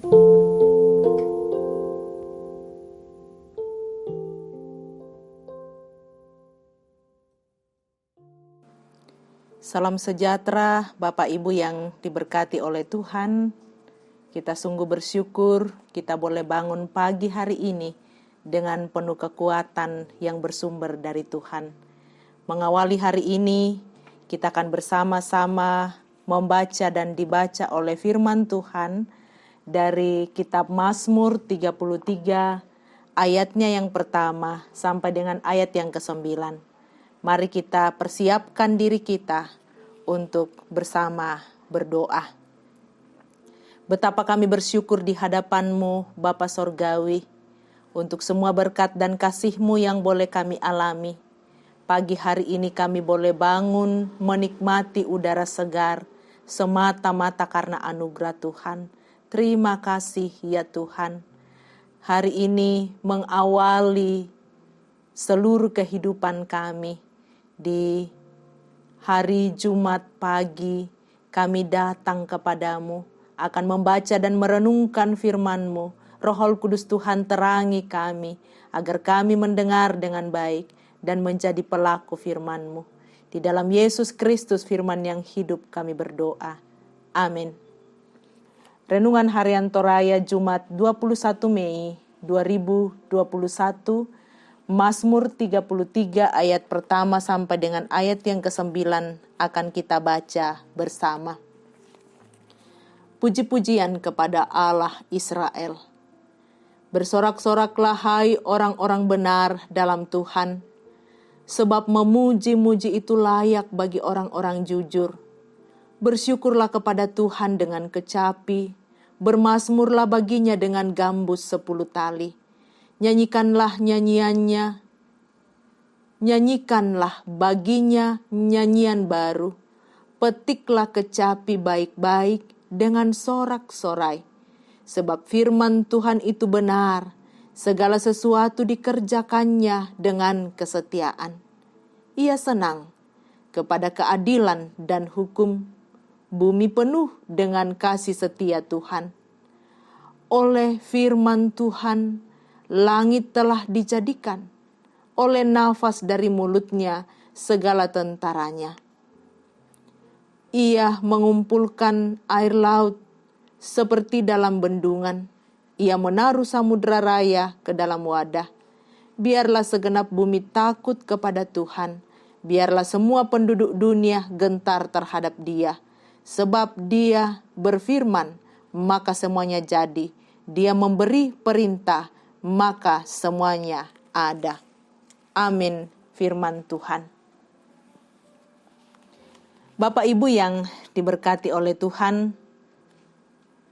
Salam sejahtera Bapak Ibu yang diberkati oleh Tuhan. Kita sungguh bersyukur kita boleh bangun pagi hari ini dengan penuh kekuatan yang bersumber dari Tuhan. Mengawali hari ini, kita akan bersama-sama membaca dan dibaca oleh firman Tuhan dari kitab Mazmur 33 ayatnya yang pertama sampai dengan ayat yang ke-9. Mari kita persiapkan diri kita untuk bersama berdoa. Betapa kami bersyukur di hadapan-Mu, Bapa Sorgawi, untuk semua berkat dan kasih-Mu yang boleh kami alami. Pagi hari ini kami boleh bangun menikmati udara segar, semata-mata karena anugerah Tuhan. Terima kasih ya Tuhan. Hari ini mengawali seluruh kehidupan kami. Di hari Jumat pagi kami datang kepadamu akan membaca dan merenungkan firman-Mu. Roh Kudus Tuhan terangi kami agar kami mendengar dengan baik dan menjadi pelaku firman-Mu. Di dalam Yesus Kristus firman yang hidup kami berdoa. Amin. Renungan Harian Toraya Jumat 21 Mei 2021, Mazmur 33 ayat pertama sampai dengan ayat yang ke-9 akan kita baca bersama. Puji-pujian kepada Allah Israel. Bersorak-soraklah hai orang-orang benar dalam Tuhan, sebab memuji-muji itu layak bagi orang-orang jujur. Bersyukurlah kepada Tuhan dengan kecapi, bermazmurlah baginya dengan gambus 10 tali. Nyanyikanlah nyanyiannya, nyanyikanlah baginya nyanyian baru. Petiklah kecapi baik-baik dengan sorak-sorai. Sebab firman Tuhan itu benar, segala sesuatu dikerjakannya dengan kesetiaan. Ia senang kepada keadilan dan hukum, bumi penuh dengan kasih setia Tuhan. Oleh firman Tuhan, langit telah dijadikan, oleh nafas dari mulutnya segala tentaranya. Ia mengumpulkan air laut seperti dalam bendungan. Ia menaruh samudra raya ke dalam wadah. Biarlah segenap bumi takut kepada Tuhan. Biarlah semua penduduk dunia gentar terhadap Dia. Sebab Dia berfirman, maka semuanya jadi. Dia memberi perintah, maka semuanya ada. Amin. Firman Tuhan. Bapak Ibu yang diberkati oleh Tuhan,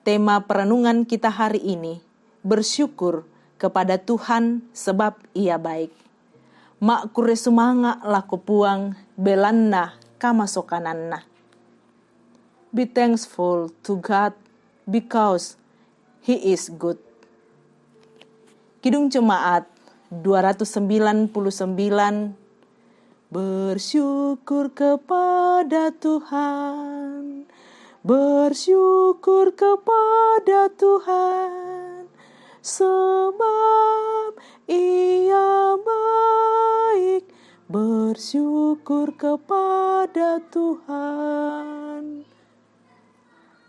tema perenungan kita hari ini, bersyukur kepada Tuhan sebab Ia baik. Mak kure sumanga laku puang belanna kamasokananna. Be thankful to God because He is good. Kidung Jemaat 299. Bersyukur kepada Tuhan, bersyukur kepada Tuhan, sebab Ia baik. Bersyukur kepada Tuhan.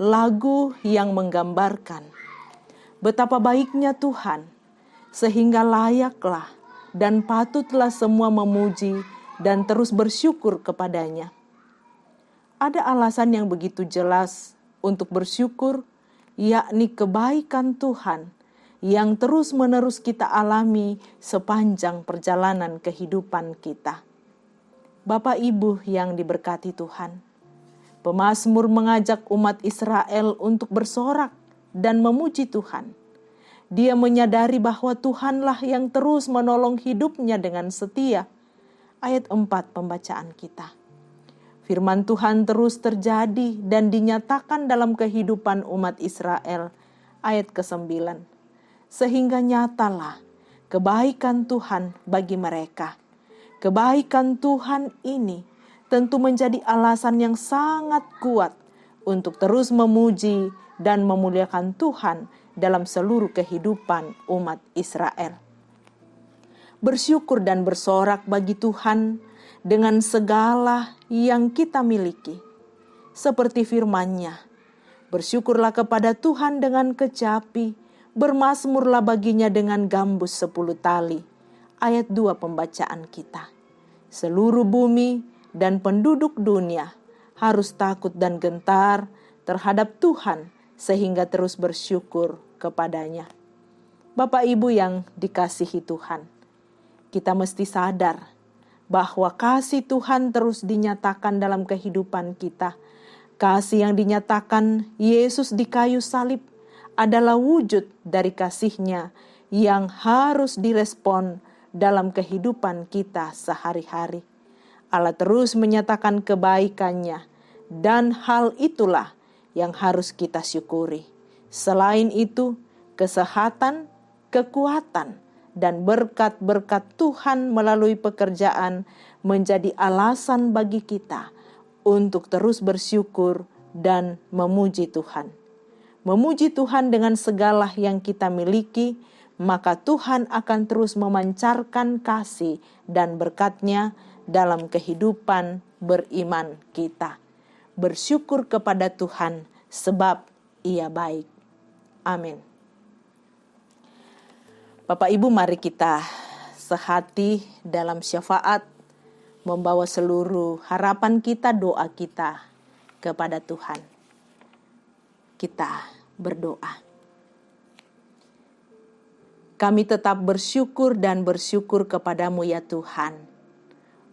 Lagu yang menggambarkan betapa baiknya Tuhan, sehingga layaklah dan patutlah semua memuji dan terus bersyukur kepadanya. Ada alasan yang begitu jelas untuk bersyukur, yakni kebaikan Tuhan yang terus-menerus kita alami sepanjang perjalanan kehidupan kita. Bapak Ibu yang diberkati Tuhan, pemazmur mengajak umat Israel untuk bersorak dan memuji Tuhan. Dia menyadari bahwa Tuhanlah yang terus menolong hidupnya dengan setia. Ayat 4 pembacaan kita. Firman Tuhan terus terjadi dan dinyatakan dalam kehidupan umat Israel. Ayat ke-9. Sehingga nyatalah kebaikan Tuhan bagi mereka. Kebaikan Tuhan ini tentu menjadi alasan yang sangat kuat untuk terus memuji dan memuliakan Tuhan dalam seluruh kehidupan umat Israel. Bersyukur dan bersorak bagi Tuhan dengan segala yang kita miliki. Seperti firman-Nya, bersyukurlah kepada Tuhan dengan kecapi, bermazmurlah baginya dengan gambus 10 tali. Ayat 2 pembacaan kita. Seluruh bumi dan penduduk dunia harus takut dan gentar terhadap Tuhan sehingga terus bersyukur kepadanya. Bapak Ibu yang dikasihi Tuhan, kita mesti sadar bahwa kasih Tuhan terus dinyatakan dalam kehidupan kita. Kasih yang dinyatakan Yesus di kayu salib adalah wujud dari kasih-Nya yang harus direspon dalam kehidupan kita sehari-hari. Allah terus menyatakan kebaikan-Nya, dan hal itulah yang harus kita syukuri. Selain itu, kesehatan, kekuatan, dan berkat-berkat Tuhan melalui pekerjaan menjadi alasan bagi kita untuk terus bersyukur dan memuji Tuhan. Memuji Tuhan dengan segala yang kita miliki, maka Tuhan akan terus memancarkan kasih dan berkat-Nya dalam kehidupan beriman kita. Bersyukur kepada Tuhan sebab Ia baik. Amin. Bapak Ibu, mari kita sehati dalam syafaat, membawa seluruh harapan kita, doa kita kepada Tuhan. Kita berdoa. Kami tetap bersyukur dan bersyukur kepadamu ya Tuhan,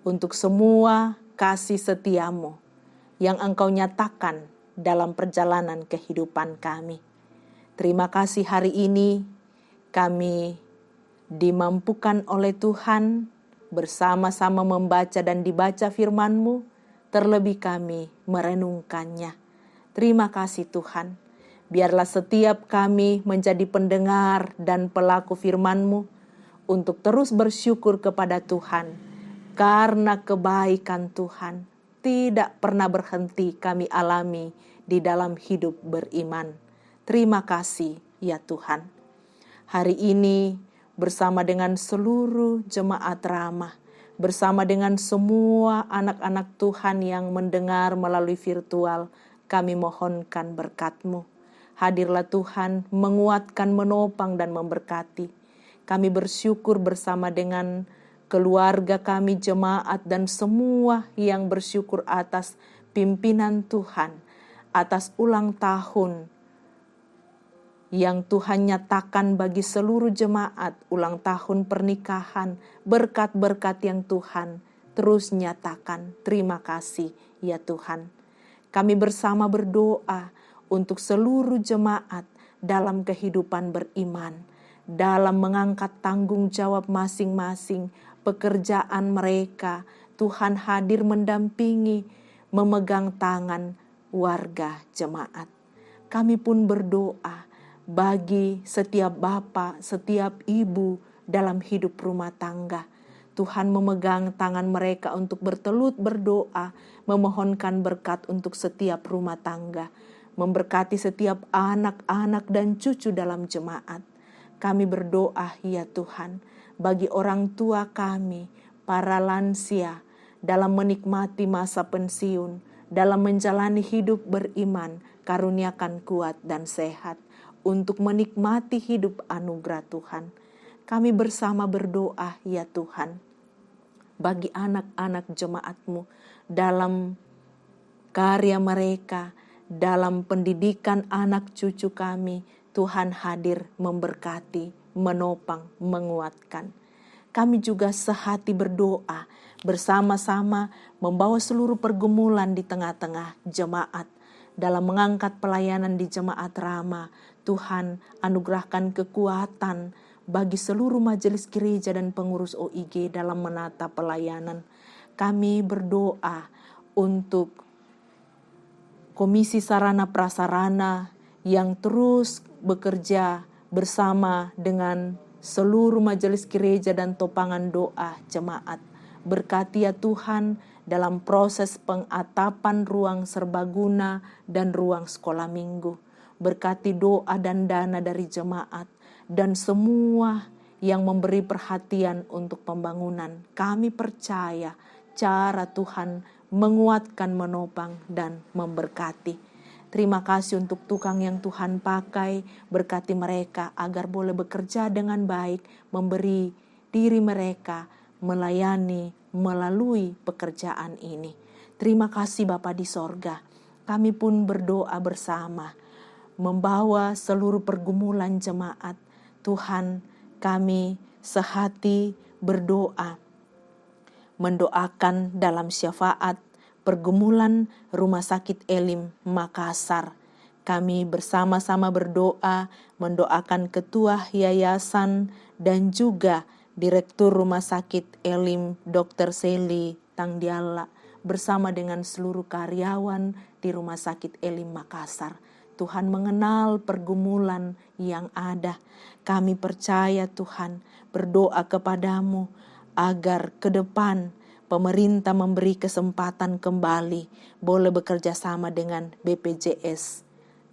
untuk semua kasih setia-Mu yang Engkau nyatakan dalam perjalanan kehidupan kami. Terima kasih hari ini kami dimampukan oleh Tuhan bersama-sama membaca dan dibaca firman-Mu, terlebih kami merenungkannya. Terima kasih Tuhan, biarlah setiap kami menjadi pendengar dan pelaku firman-Mu untuk terus bersyukur kepada Tuhan, karena kebaikan Tuhan tidak pernah berhenti kami alami di dalam hidup beriman. Terima kasih ya Tuhan. Hari ini bersama dengan seluruh jemaat Ramah, bersama dengan semua anak-anak Tuhan yang mendengar melalui virtual, kami mohonkan berkat-Mu. Hadirlah Tuhan, menguatkan, menopang, dan memberkati. Kami bersyukur bersama dengan keluarga kami, jemaat, dan semua yang bersyukur atas pimpinan Tuhan, atas ulang tahun yang Tuhan nyatakan bagi seluruh jemaat, ulang tahun pernikahan, berkat-berkat yang Tuhan terus nyatakan. Terima kasih ya Tuhan. Kami bersama berdoa untuk seluruh jemaat dalam kehidupan beriman, dalam mengangkat tanggung jawab masing-masing, pekerjaan mereka. Tuhan hadir mendampingi, memegang tangan warga jemaat. Kami pun berdoa bagi setiap bapak, setiap ibu dalam hidup rumah tangga. Tuhan memegang tangan mereka untuk bertelut berdoa, memohonkan berkat untuk setiap rumah tangga, memberkati setiap anak-anak dan cucu dalam jemaat. Kami berdoa ya Tuhan, bagi orang tua kami, para lansia, dalam menikmati masa pensiun, dalam menjalani hidup beriman, karuniakan kuat dan sehat untuk menikmati hidup anugerah Tuhan. Kami bersama berdoa ya Tuhan, bagi anak-anak jemaat-Mu dalam karya mereka, dalam pendidikan anak cucu kami. Tuhan hadir memberkati, menopang, menguatkan. Kami juga sehati berdoa bersama-sama membawa seluruh pergumulan di tengah-tengah jemaat dalam mengangkat pelayanan di jemaat Ramah. Tuhan anugerahkan kekuatan bagi seluruh majelis gereja dan pengurus OIG dalam menata pelayanan. Kami berdoa untuk Komisi Sarana Prasarana yang terus bekerja bersama dengan seluruh majelis gereja dan topangan doa jemaat. Berkati ya Tuhan dalam proses pengatapan ruang serbaguna dan ruang sekolah minggu. berkati doa dan dana dari jemaat, dan semua yang memberi perhatian untuk pembangunan. Kami percaya cara Tuhan menguatkan, menopang, dan memberkati. Terima kasih untuk tukang yang Tuhan pakai, berkati mereka agar boleh bekerja dengan baik, memberi diri mereka, melayani melalui pekerjaan ini. Terima kasih Bapa di sorga. Kami pun berdoa bersama, membawa seluruh pergumulan jemaat. Tuhan, kami sehati berdoa, mendoakan dalam syafaat pergumulan Rumah Sakit Elim Makassar. Kami bersama-sama berdoa, mendoakan ketua yayasan dan juga Direktur Rumah Sakit Elim Dr. Seli Tangdiala bersama dengan seluruh karyawan di Rumah Sakit Elim Makassar. Tuhan mengenal pergumulan yang ada. Kami percaya Tuhan, berdoa kepadamu agar ke depan pemerintah memberi kesempatan kembali boleh bekerja sama dengan BPJS.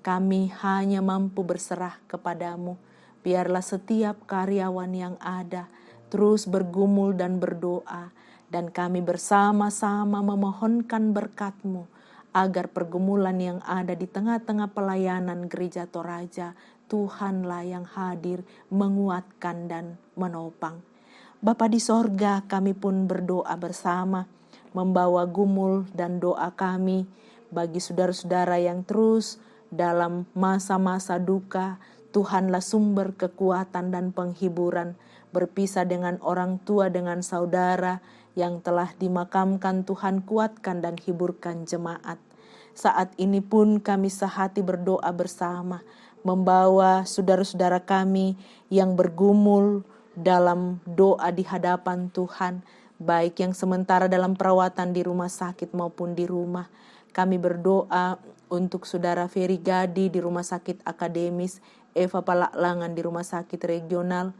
Kami hanya mampu berserah kepadamu. Biarlah setiap karyawan yang ada terus bergumul dan berdoa, dan kami bersama-sama memohonkan berkat-Mu agar pergumulan yang ada di tengah-tengah pelayanan Gereja Toraja, Tuhanlah yang hadir, menguatkan dan menopang. Bapa di sorga, kami pun berdoa bersama, membawa gumul dan doa kami bagi saudara-saudara yang terus dalam masa-masa duka. Tuhanlah sumber kekuatan dan penghiburan, berpisah dengan orang tua, dengan saudara yang telah dimakamkan. Tuhan kuatkan dan hiburkan jemaat. Saat ini pun kami sehati berdoa bersama, membawa saudara-saudara kami yang bergumul dalam doa di hadapan Tuhan, baik yang sementara dalam perawatan di rumah sakit maupun di rumah. Kami berdoa untuk saudara Ferry Gadi di Rumah Sakit Akademis, Eva Palaklangan di Rumah Sakit Regional,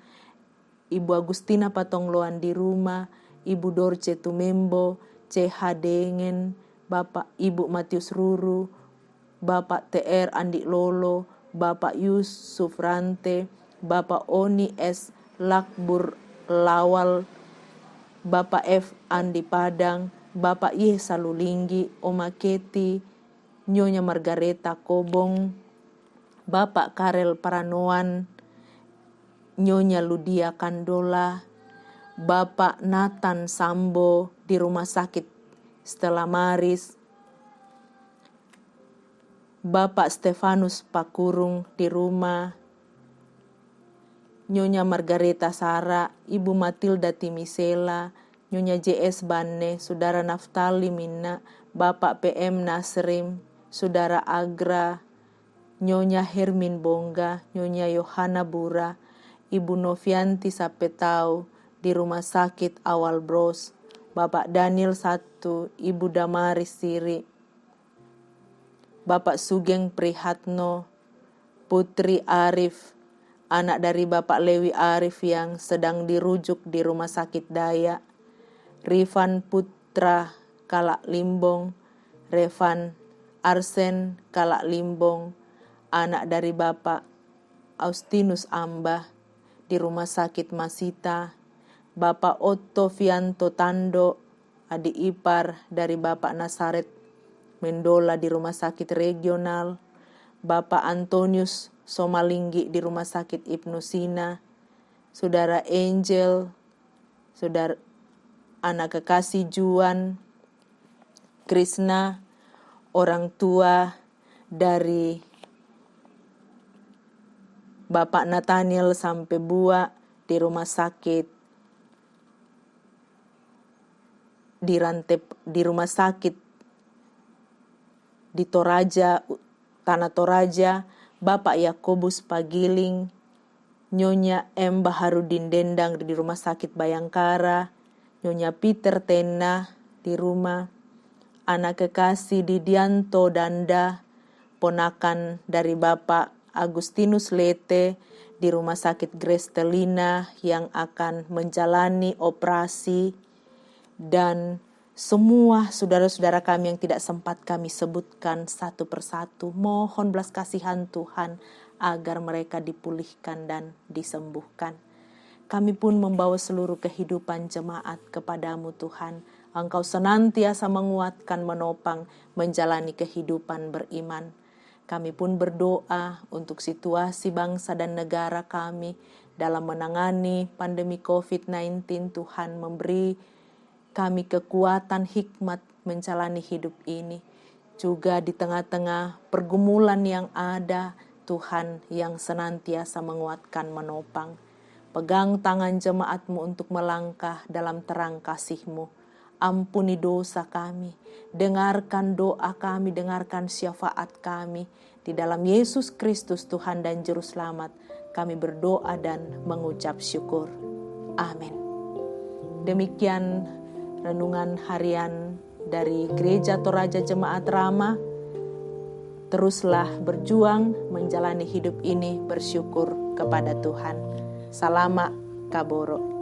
Ibu Agustina Patongloan di rumah, Ibu Dorce Tumembo, CH Dengen, Bapak Ibu Matius Ruru, Bapak TR Andi Lolo, Bapak Yusuf Rante, Bapak Oni S. Lakbur Lawal, Bapak F. Andi Padang, Bapak Y. Salulinggi, Oma Keti, Nyonya Margareta Kobong, Bapak Karel Paranoan, Nyonya Ludia Kandola, Bapak Nathan Sambo di Rumah Sakit Stella Maris, Bapak Stefanus Pakurung di rumah, Nyonya Margareta Sara, Ibu Matilda Timisela, Nyonya JS Banne, Saudara Naftali Minna, Bapak PM Nasrim, Saudara Agra, Nyonya Hermin Bongga, Nyonya Yohana Bura, Ibu Novianti Sapetau di Rumah Sakit Awal Bros, Bapak Daniel 1, Ibu Damaris Siri, Bapak Sugeng Prihatno, Putri Arif, anak dari Bapak Lewi Arif yang sedang dirujuk di Rumah Sakit Daya, Rifan Putra Kalak Limbong, Revan Arsen Kalak Limbong, anak dari Bapak Austinus Ambah di Rumah Sakit Masita, Bapak Otto Fianto Tando, adik ipar dari Bapak Nasaret Mendola di Rumah Sakit Regional, Bapak Antonius Somalinggi di Rumah Sakit Ibnu Sina, Saudara Angel, Saudara anak kekasih Juan, Krishna, orang tua dari Bapak Nathaniel sampai Bua di Rumah Sakit di Rumah Sakit di Toraja, Tanah Toraja, Bapak Yakobus Pagiling, Nyonya M. Baharudin Dendang di Rumah Sakit Bayangkara, Nyonya Peter Tena di rumah, anak kekasih Didianto Danda, ponakan dari Bapak Agustinus Lete di Rumah Sakit Grestelina yang akan menjalani operasi, dan semua saudara-saudara kami yang tidak sempat kami sebutkan satu persatu, mohon belas kasihan Tuhan agar mereka dipulihkan dan disembuhkan. Kami pun membawa seluruh kehidupan jemaat kepadamu Tuhan. Engkau senantiasa menguatkan, menopang, menjalani kehidupan beriman. Kami pun berdoa untuk situasi bangsa dan negara kami dalam menangani pandemi COVID-19. Tuhan memberi kami kekuatan hikmat menjalani hidup ini. Juga di tengah-tengah pergumulan yang ada, Tuhan yang senantiasa menguatkan, menopang. Pegang tangan jemaat-Mu untuk melangkah dalam terang kasih-Mu. Ampuni dosa kami, dengarkan doa kami, dengarkan syafaat kami. Di dalam Yesus Kristus Tuhan dan Juru Selamat, kami berdoa dan mengucap syukur. Amin. Demikian renungan harian dari Gereja Toraja Jemaat Rama. Teruslah berjuang menjalani hidup ini bersyukur kepada Tuhan. Salama Kaboro.